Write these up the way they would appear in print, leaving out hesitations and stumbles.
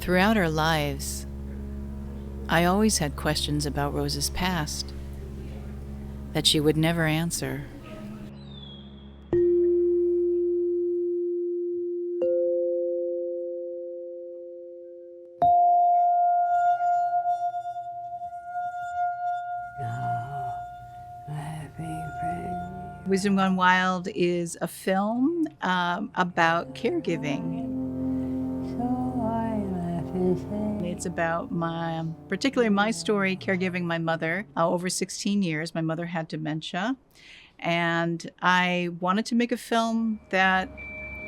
Throughout our lives, I always had questions about Rose's past that she would never answer. Wisdom Gone Wild is a film about caregiving. It's about particularly my story, caregiving my mother over 16 years. My mother had dementia, and I wanted to make a film that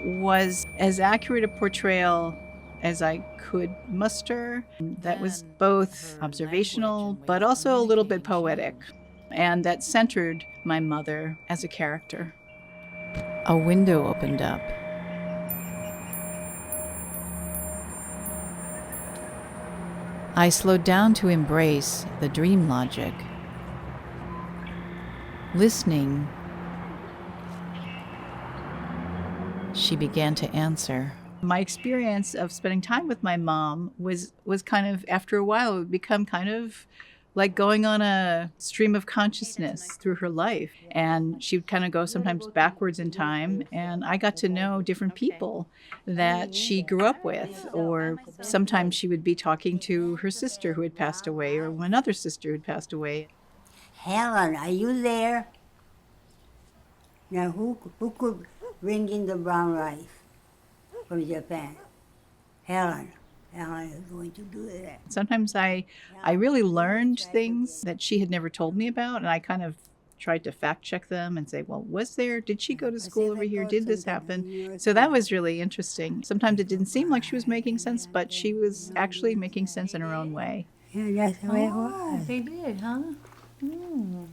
was as accurate a portrayal as I could muster, that was both observational but also a little bit poetic, and that centered my mother as a character. A window opened up. I slowed down to embrace the dream logic. Listening, she began to answer. My experience of spending time with my mom was kind of, after a while, it would become kind of like going on a stream of consciousness through her life. And she would kind of go sometimes backwards in time. And I got to know different people that she grew up with. Or sometimes she would be talking to her sister who had passed away, or another sister who had passed away. Helen, are you there? Now, who could bring in the brown rice from Japan? Helen. Helen is going to do that. Sometimes I really learned things that she had never told me about, and I kind of tried to fact check them and say, well, did she go to school over here? Did this happen? So that was really interesting. Sometimes it didn't seem like she was making sense, but she was actually making sense in her own way. Yeah, that's the way it was. They did, huh? Mm.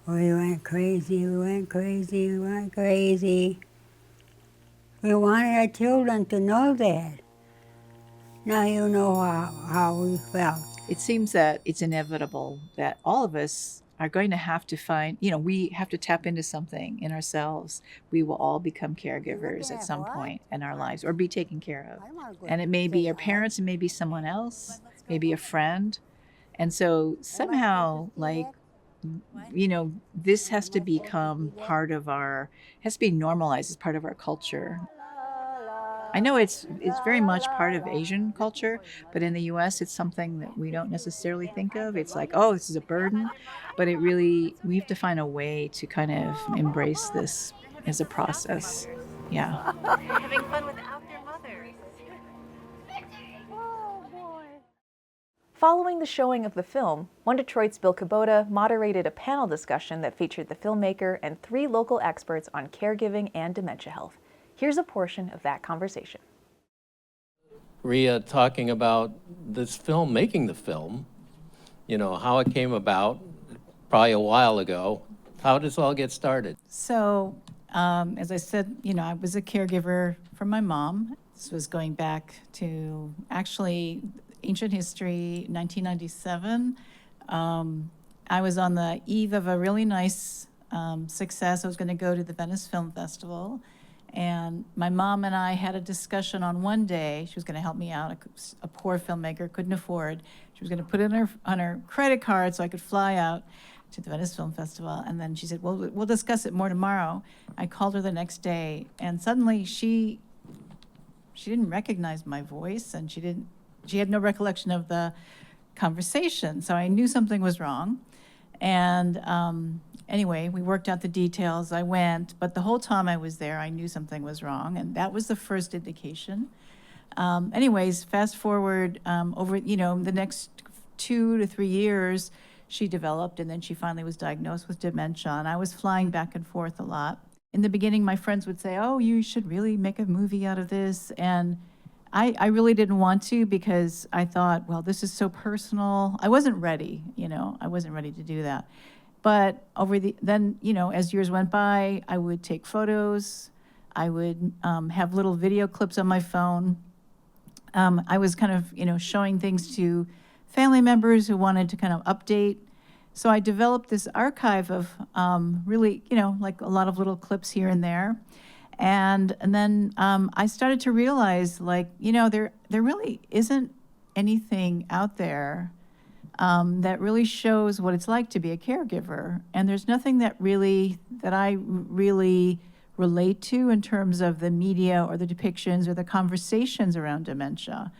We went crazy, we went crazy, we went crazy. We wanted our children to know that. Now you know how we felt. It seems that it's inevitable that all of us are going to have to find, we have to tap into something in ourselves. We will all become caregivers at some point in our lives, or be taken care of. And it may be our parents, it may be someone else, maybe a friend. And so somehow, this has to become has to be normalized as part of our culture. I know it's very much part of Asian culture, but in the U.S. it's something that we don't necessarily think of. It's like, oh, this is a burden, but we have to find a way to kind of embrace this as a process. Yeah. Having fun without their mothers. Following the showing of the film, One Detroit's Bill Kubota moderated a panel discussion that featured the filmmaker and 3 local experts on caregiving and dementia health. Here's a portion of that conversation. Rea talking about this film, making the film, how it came about, probably a while ago. How did this all get started? So, as I said, I was a caregiver for my mom. This was going back to actually ancient history, 1997. I was on the eve of a really nice success. I was going to go to the Venice Film Festival. And my mom and I had a discussion on one day. She was going to help me out, a poor filmmaker, couldn't afford. She was going to put it on her credit card so I could fly out to the Venice Film Festival. And then she said, well, we'll discuss it more tomorrow. I called her the next day, and suddenly she didn't recognize my voice, and she had no recollection of the conversation. So I knew something was wrong. And anyway, we worked out the details. I went, but the whole time I was there, I knew something was wrong, and that was the first indication. Anyways, fast forward over, the next 2 to 3 years, she developed, and then she finally was diagnosed with dementia, and I was flying back and forth a lot. In the beginning, my friends would say, oh, you should really make a movie out of this, and I really didn't want to, because I thought, well, this is so personal. I wasn't ready, I wasn't ready to do that. But then, as years went by, I would take photos. I would have little video clips on my phone. I was kind of, showing things to family members who wanted to kind of update. So I developed this archive of really, like a lot of little clips here and there. And then I started to realize, like, there really isn't anything out there that really shows what it's like to be a caregiver. And there's nothing that I really relate to in terms of the media or the depictions or the conversations around dementia.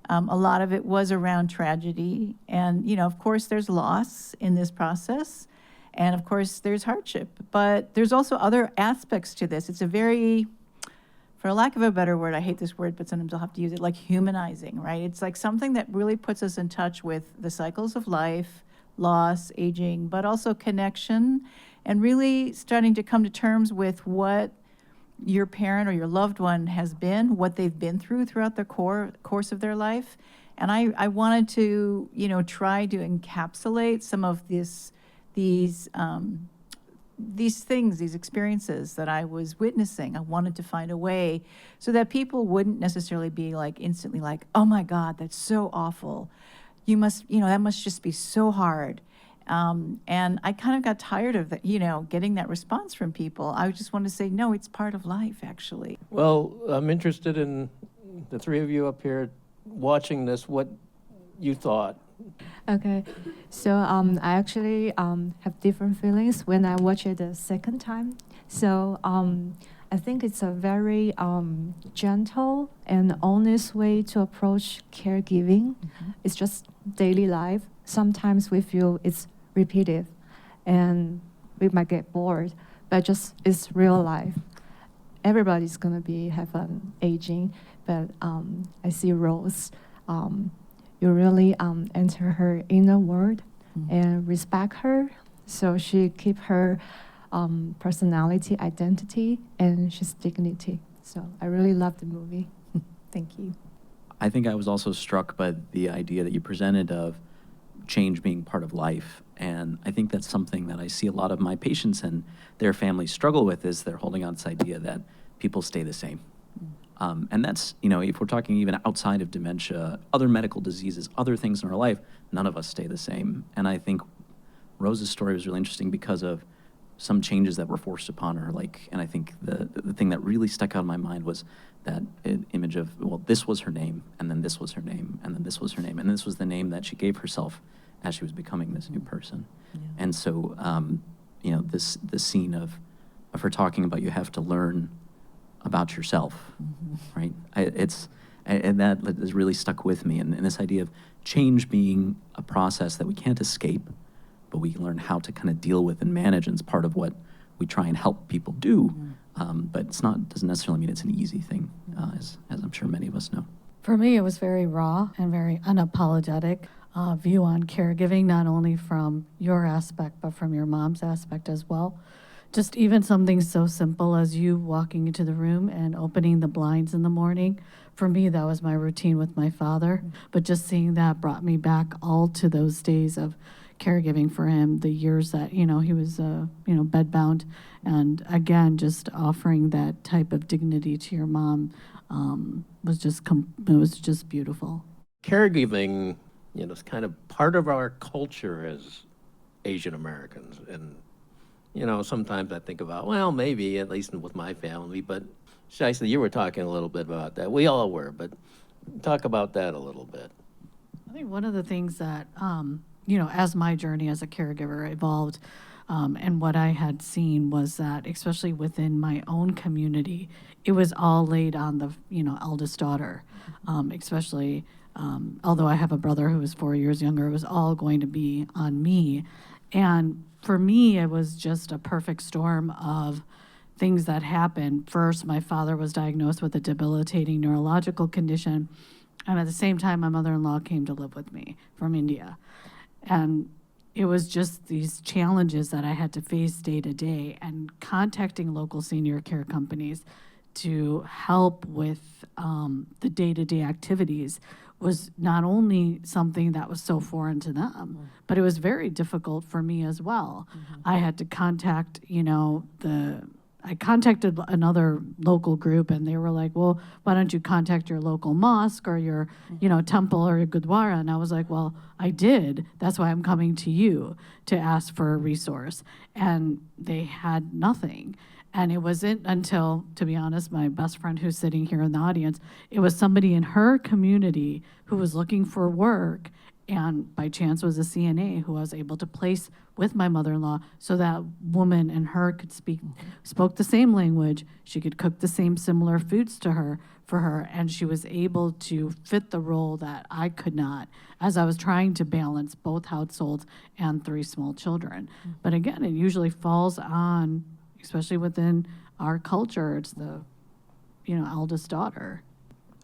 A lot of it was around tragedy. And, of course, there's loss in this process. And of course, there's hardship. But there's also other aspects to this. It's a very, for lack of a better word, I hate this word, but sometimes I'll have to use it, like humanizing, right? It's like something that really puts us in touch with the cycles of life, loss, aging, but also connection, and really starting to come to terms with what your parent or your loved one has been, what they've been through throughout the course of their life. And I wanted to, try to encapsulate some of these things, these experiences that I was witnessing. I wanted to find a way so that people wouldn't necessarily be like instantly like, oh my God, that's so awful. You must, that must just be so hard. And I kind of got tired of that, getting that response from people. I just wanted to say, no, it's part of life, actually. Well, I'm interested in the three of you up here watching this, what you thought. Okay, so I actually have different feelings when I watch it the second time. So I think it's a very gentle and honest way to approach caregiving. Mm-hmm. It's just daily life. Sometimes we feel it's repetitive and we might get bored, but just it's real life. Everybody's gonna have an aging, but I see Rose. You really enter her inner world and respect her, so she keep her personality, identity, and she's dignity. So I really love the movie. Thank you. I think I was also struck by the idea that you presented of change being part of life. And I think that's something that I see a lot of my patients and their families struggle with, is they're holding on to this idea that people stay the same. And that's, if we're talking even outside of dementia, other medical diseases, other things in our life, none of us stay the same. And I think Rose's story was really interesting because of some changes that were forced upon her. And I think the thing that really stuck out in my mind was that image of, well, this was her name, and then this was her name, and then this was her name, and this was the name that she gave herself as she was becoming this new person. Yeah. And so, this scene of her talking about you have to learn about yourself, right? And that has really stuck with me. And this idea of change being a process that we can't escape, but we learn how to kind of deal with and manage, and it's part of what we try and help people do. But doesn't necessarily mean it's an easy thing, as I'm sure many of us know. For me, it was very raw and very unapologetic view on caregiving, not only from your aspect, but from your mom's aspect as well. Just even something so simple as you walking into the room and opening the blinds in the morning. For me, that was my routine with my father. But just seeing that brought me back all to those days of caregiving for him, the years that, he was, bedbound. And again, just offering that type of dignity to your mom was just beautiful. Caregiving, is kind of part of our culture as Asian Americans. And sometimes I think about, well, maybe, at least with my family, but Shaisa, you were talking a little bit about that. We all were, but talk about that a little bit. I think one of the things that, as my journey as a caregiver evolved, and what I had seen was that, especially within my own community, it was all laid on the, eldest daughter, especially, although I have a brother who was 4 years younger, it was all going to be on me. And for me, it was just a perfect storm of things that happened. First, my father was diagnosed with a debilitating neurological condition. And at the same time, my mother-in-law came to live with me from India. And it was just these challenges that I had to face day to day, and contacting local senior care companies to help with the day-to-day activities was not only something that was so foreign to them, but it was very difficult for me as well. I had to contact, I contacted another local group, and they were like, well, why don't you contact your local mosque or your, temple or your gurdwara? And I was like, well, I did. That's why I'm coming to you to ask for a resource. And they had nothing. And it wasn't until, to be honest, my best friend who's sitting here in the audience, it was somebody in her community who was looking for work and by chance was a CNA who I was able to place with my mother-in-law so that woman and her could spoke the same language. She could cook the same similar foods to her, for her, and she was able to fit the role that I could not as I was trying to balance both households and 3 small children. But again, it usually falls on, especially within our culture, it's the, eldest daughter.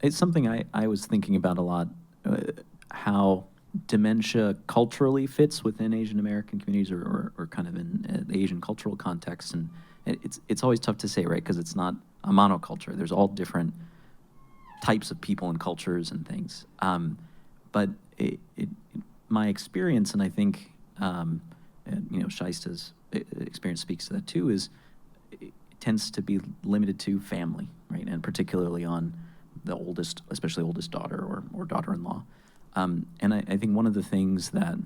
It's something I was thinking about a lot, how dementia culturally fits within Asian American communities or kind of in Asian cultural contexts. And it's always tough to say, right? Because it's not a monoculture. There's all different types of people and cultures and things. But my experience, and I think, Shaista's experience speaks to that too, is it tends to be limited to family, right? And particularly on the oldest, especially oldest daughter or daughter-in-law. And I think one of the things that,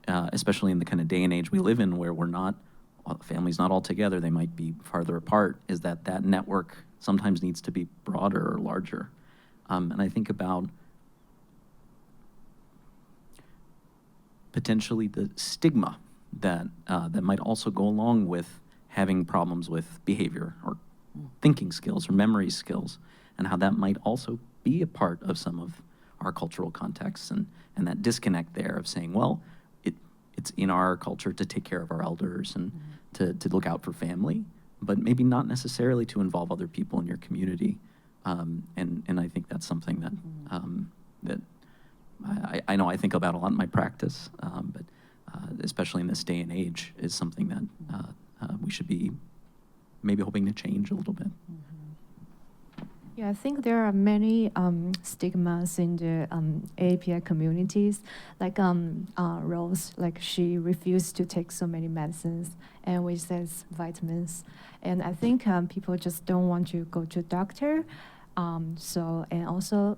especially in the kind of day and age we live in where families not all together, they might be farther apart, is that network sometimes needs to be broader or larger. And I think about potentially the stigma that might also go along with having problems with behavior or thinking skills or memory skills, and how that might also be a part of some of our cultural contexts, and that disconnect there of saying, well, it's in our culture to take care of our elders and to look out for family, but maybe not necessarily to involve other people in your community. And I think that's something that I know I think about a lot in my practice, but especially in this day and age, is something that we should be maybe hoping to change a little bit. Yeah, I think there are many stigmas in the API communities, like Rose, like she refused to take so many medicines, and we says vitamins, and I think people just don't want to go to doctor. And also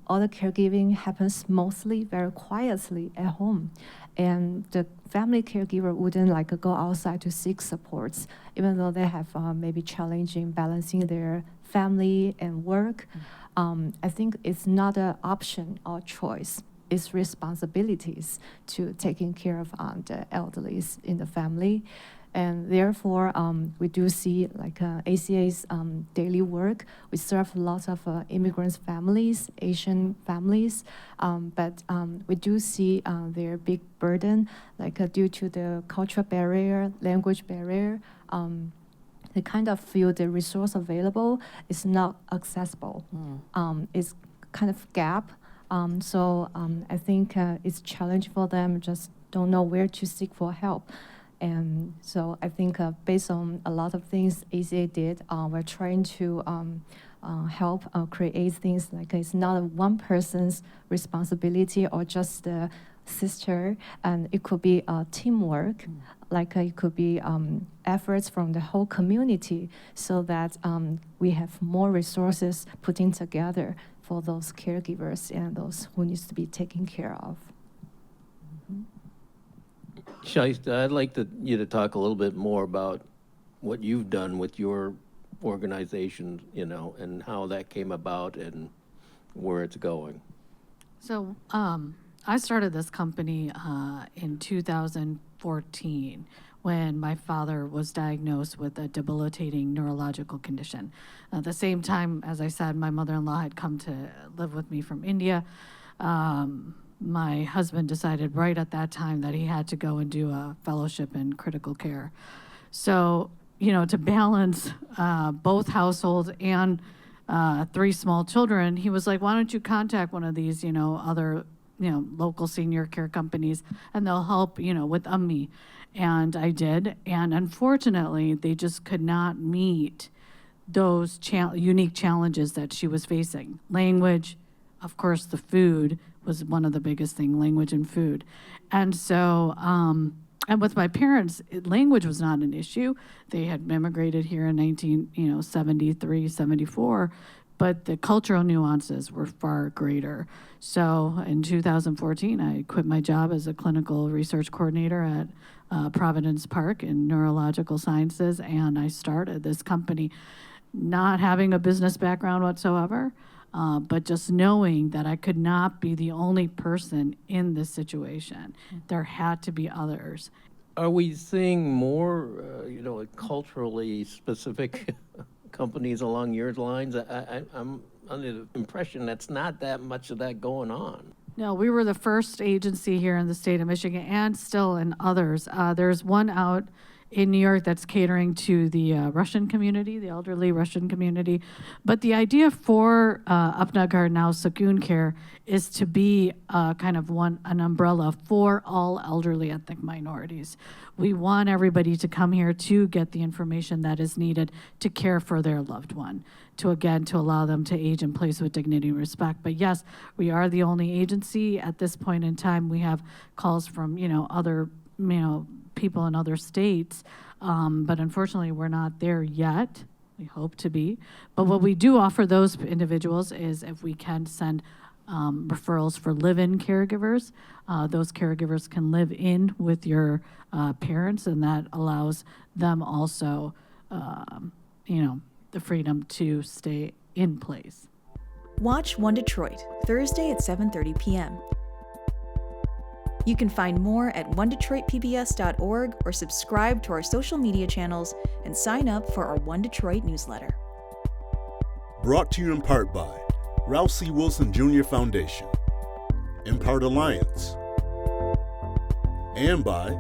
all the caregiving happens mostly very quietly at home, and the family caregiver wouldn't go outside to seek supports, even though they have maybe challenging balancing their family and work. I think it's not an option or choice. It's responsibilities to taking care of the elderly in the family. And therefore, we do see ACA's daily work. We serve lots of immigrant families, Asian families, but we do see their big burden, due to the cultural barrier, language barrier. They kind of feel the resource available is not accessible. It's kind of gap. So I think it's challenging for them, just don't know where to seek for help. And so I think based on a lot of things ACA did, we're trying to help create things it's not one person's responsibility or just the sister, and it could be teamwork, it could be efforts from the whole community, so that we have more resources putting together for those caregivers and those who needs to be taken care of. Shaista, I'd like you to talk a little bit more about what you've done with your organization, and how that came about and where it's going. So I started this company in 2014 when my father was diagnosed with a debilitating neurological condition. At the same time, as I said, my mother-in-law had come to live with me from India. My husband decided right at that time that he had to go and do a fellowship in critical care. So, to balance both households and 3 small children, he was like, why don't you contact one of these, other, local senior care companies, and they'll help, with Ummi. And I did. And unfortunately, they just could not meet those unique challenges that she was facing. Language, of course, the food was one of the biggest things, language and food. And so, and with my parents, language was not an issue. They had immigrated here in 1973, 74, but the cultural nuances were far greater. So in 2014, I quit my job as a clinical research coordinator at Providence Park in neurological sciences, and I started this company not having a business background whatsoever, but just knowing that I could not be the only person in this situation. There had to be others. Are we seeing more, culturally specific companies along your lines? I'm under the impression that's not that much of that going on. No, we were the first agency here in the state of Michigan and still in others. There's one out in New York that's catering to the Russian community, the elderly Russian community. But the idea for Apnagar now Sakun Care is to be kind of an umbrella for all elderly ethnic minorities. We want everybody to come here to get the information that is needed to care for their loved one, to allow them to age in place with dignity and respect. But yes, we are the only agency at this point in time. We have calls from, other, people in other states, but unfortunately we're not there yet. We hope to be. But what we do offer those individuals is if we can send referrals for live-in caregivers. Those caregivers can live in with your parents, and that allows them also, the freedom to stay in place. Watch One Detroit, Thursday at 7:30 p.m. You can find more at onedetroitpbs.org or subscribe to our social media channels and sign up for our One Detroit newsletter. Brought to you in part by Ralph C. Wilson Jr. Foundation, In Part Alliance, and by